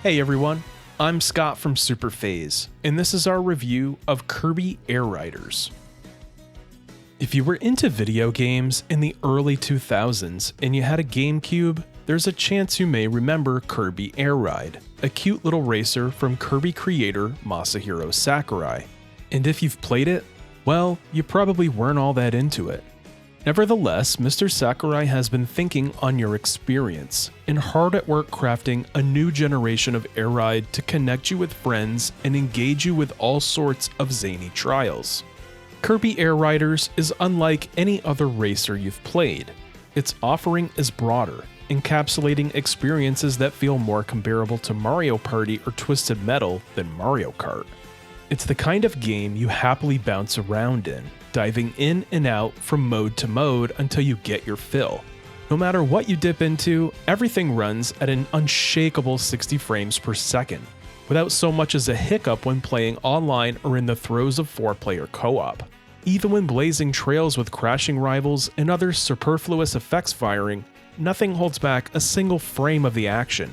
Hey everyone, I'm Scott from Superphase, and this is our review of Kirby Air Riders. If you were into video games in the early 2000s and you had a GameCube, there's a chance you may remember Kirby Air Ride, a cute little racer from Kirby creator Masahiro Sakurai. And if you've played it, well, you probably weren't all that into it. Nevertheless, Mr. Sakurai has been thinking on your experience and hard at work crafting a new generation of Air Ride to connect you with friends and engage you with all sorts of zany trials. Kirby Air Riders is unlike any other racer you've played. Its offering is broader, encapsulating experiences that feel more comparable to Mario Party or Twisted Metal than Mario Kart. It's the kind of game you happily bounce around in, diving in and out from mode to mode until you get your fill. No matter what you dip into, everything runs at an unshakable 60 frames per second, without so much as a hiccup when playing online or in the throes of 4-player co-op. Even when blazing trails with crashing rivals and other superfluous effects firing, nothing holds back a single frame of the action.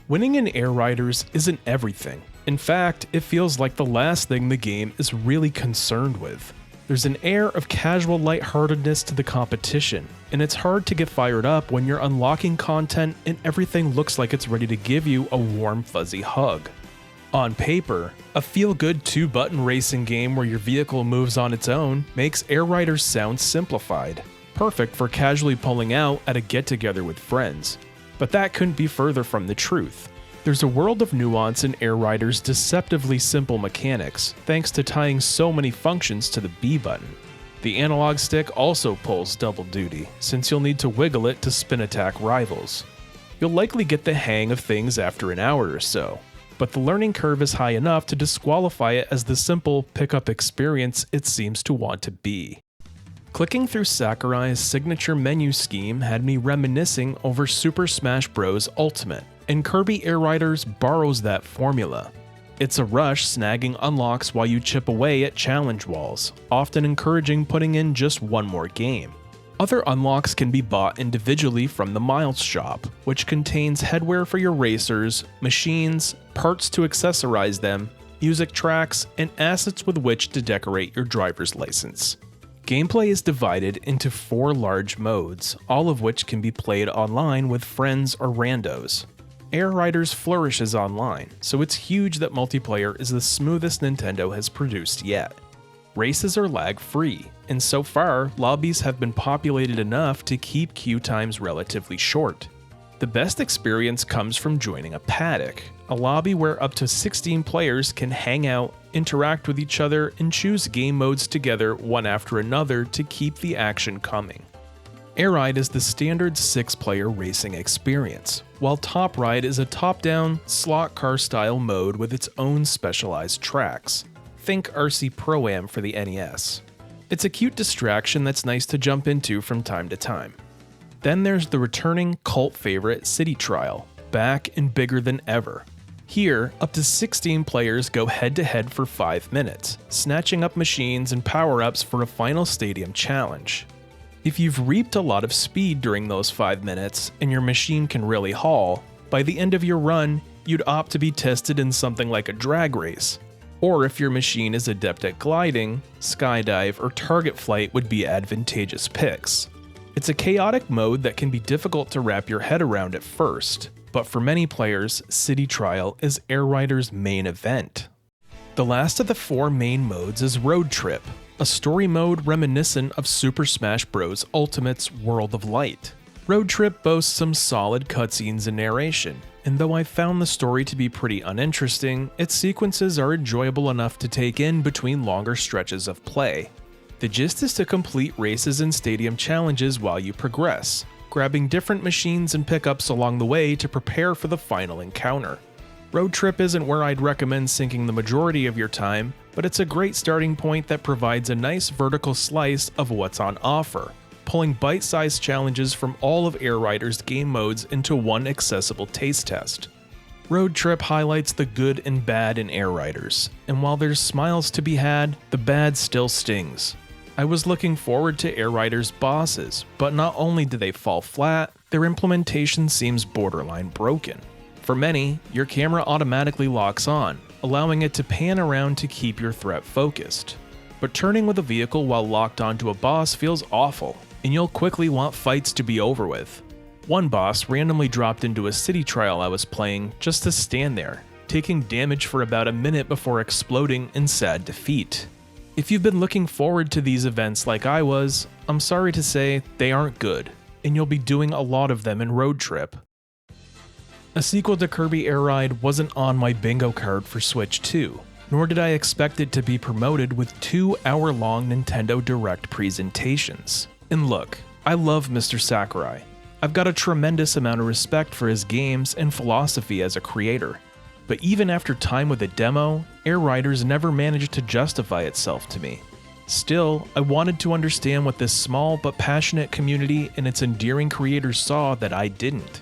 Winning in Air Riders isn't everything. In fact, it feels like the last thing the game is really concerned with. There's an air of casual lightheartedness to the competition, and it's hard to get fired up when you're unlocking content and everything looks like it's ready to give you a warm, fuzzy hug. On paper, a feel-good 2-button racing game where your vehicle moves on its own makes Air Riders sound simplified, perfect for casually pulling out at a get-together with friends. But that couldn't be further from the truth. There's a world of nuance in Air Riders' deceptively simple mechanics, thanks to tying so many functions to the B button. The analog stick also pulls double duty, since you'll need to wiggle it to spin attack rivals. You'll likely get the hang of things after an hour or so, but the learning curve is high enough to disqualify it as the simple pickup experience it seems to want to be. Clicking through Sakurai's signature menu scheme had me reminiscing over Super Smash Bros. Ultimate, and Kirby Air Riders borrows that formula. It's a rush snagging unlocks while you chip away at challenge walls, often encouraging putting in just one more game. Other unlocks can be bought individually from the Miles shop, which contains headwear for your racers, machines, parts to accessorize them, music tracks, and assets with which to decorate your driver's license. Gameplay is divided into 4 large modes, all of which can be played online with friends or randos. Air Riders flourishes online, so it's huge that multiplayer is the smoothest Nintendo has produced yet. Races are lag-free, and so far, lobbies have been populated enough to keep queue times relatively short. The best experience comes from joining a paddock, a lobby where up to 16 players can hang out, interact with each other, and choose game modes together one after another to keep the action coming. Air Ride is the standard 6-player racing experience, while Top Ride is a top-down, slot car style mode with its own specialized tracks. Think RC Pro-Am for the NES. It's a cute distraction that's nice to jump into from time to time. Then there's the returning cult favorite City Trial, back and bigger than ever. Here, up to 16 players go head-to-head for 5 minutes, snatching up machines and power-ups for a final stadium challenge. If you've reaped a lot of speed during those 5 minutes, and your machine can really haul, by the end of your run, you'd opt to be tested in something like a drag race. Or if your machine is adept at gliding, skydive, or target flight would be advantageous picks. It's a chaotic mode that can be difficult to wrap your head around at first, but for many players, City Trial is Air Riders' main event. The last of the 4 main modes is Road Trip, a story mode reminiscent of Super Smash Bros. Ultimate's World of Light. Road Trip boasts some solid cutscenes and narration, and though I found the story to be pretty uninteresting, its sequences are enjoyable enough to take in between longer stretches of play. The gist is to complete races and stadium challenges while you progress, grabbing different machines and pickups along the way to prepare for the final encounter. Road Trip isn't where I'd recommend sinking the majority of your time, but it's a great starting point that provides a nice vertical slice of what's on offer, pulling bite-sized challenges from all of Air Riders' game modes into one accessible taste test. Road Trip highlights the good and bad in Air Riders, and while there's smiles to be had, the bad still stings. I was looking forward to Air Riders' bosses, but not only do they fall flat, their implementation seems borderline broken. For many, your camera automatically locks on, allowing it to pan around to keep your threat focused. But turning with a vehicle while locked onto a boss feels awful, and you'll quickly want fights to be over with. One boss randomly dropped into a city trial I was playing just to stand there, taking damage for about a minute before exploding in sad defeat. If you've been looking forward to these events like I was, I'm sorry to say they aren't good, and you'll be doing a lot of them in Road Trip. A sequel to Kirby Air Ride wasn't on my bingo card for Switch 2, nor did I expect it to be promoted with 2-hour-long Nintendo Direct presentations. And look, I love Mr. Sakurai. I've got a tremendous amount of respect for his games and philosophy as a creator. But even after time with a demo, Air Riders never managed to justify itself to me. Still, I wanted to understand what this small but passionate community and its endearing creators saw that I didn't.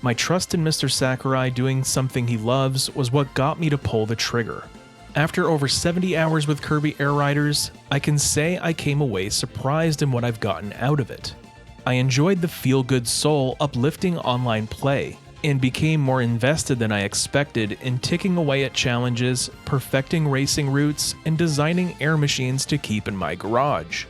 My trust in Mr. Sakurai doing something he loves was what got me to pull the trigger. After over 70 hours with Kirby Air Riders, I can say I came away surprised in what I've gotten out of it. I enjoyed the feel-good soul uplifting online play, and became more invested than I expected in ticking away at challenges, perfecting racing routes, and designing air machines to keep in my garage.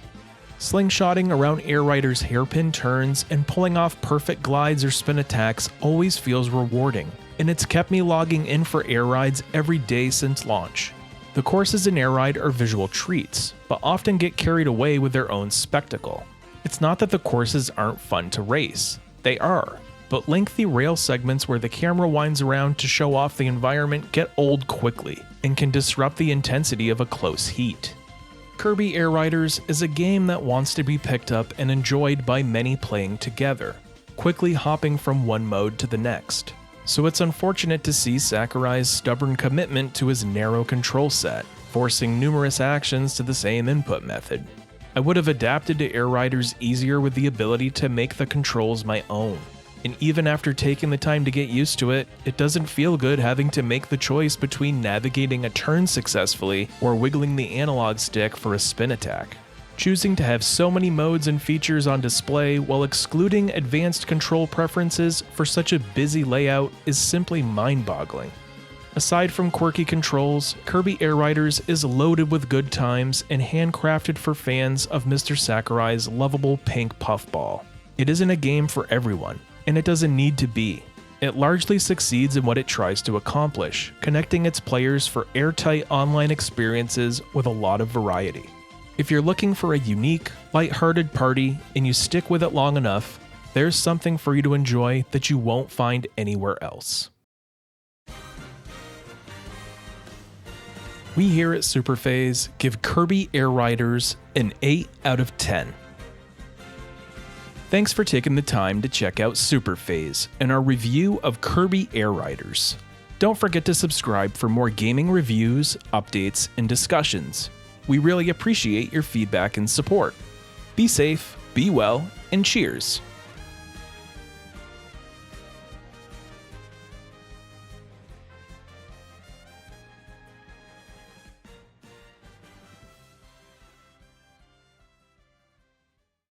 Slingshotting around Air Riders' hairpin turns and pulling off perfect glides or spin attacks always feels rewarding, and it's kept me logging in for air rides every day since launch. The courses in Air Ride are visual treats, but often get carried away with their own spectacle. It's not that the courses aren't fun to race, they are. But lengthy rail segments where the camera winds around to show off the environment get old quickly, and can disrupt the intensity of a close heat. Kirby Air Riders is a game that wants to be picked up and enjoyed by many playing together, quickly hopping from one mode to the next. So it's unfortunate to see Sakurai's stubborn commitment to his narrow control set, forcing numerous actions to the same input method. I would have adapted to Air Riders easier with the ability to make the controls my own. And even after taking the time to get used to it, it doesn't feel good having to make the choice between navigating a turn successfully or wiggling the analog stick for a spin attack. Choosing to have so many modes and features on display while excluding advanced control preferences for such a busy layout is simply mind-boggling. Aside from quirky controls, Kirby Air Riders is loaded with good times and handcrafted for fans of Mr. Sakurai's lovable pink puffball. It isn't a game for everyone, and it doesn't need to be. It largely succeeds in what it tries to accomplish, connecting its players for airtight online experiences with a lot of variety. If you're looking for a unique, lighthearted party and you stick with it long enough, there's something for you to enjoy that you won't find anywhere else. We here at Superphase give Kirby Air Riders an 8 out of 10. Thanks for taking the time to check out Superphase and our review of Kirby Air Riders. Don't forget to subscribe for more gaming reviews, updates, and discussions. We really appreciate your feedback and support. Be safe, be well, and cheers!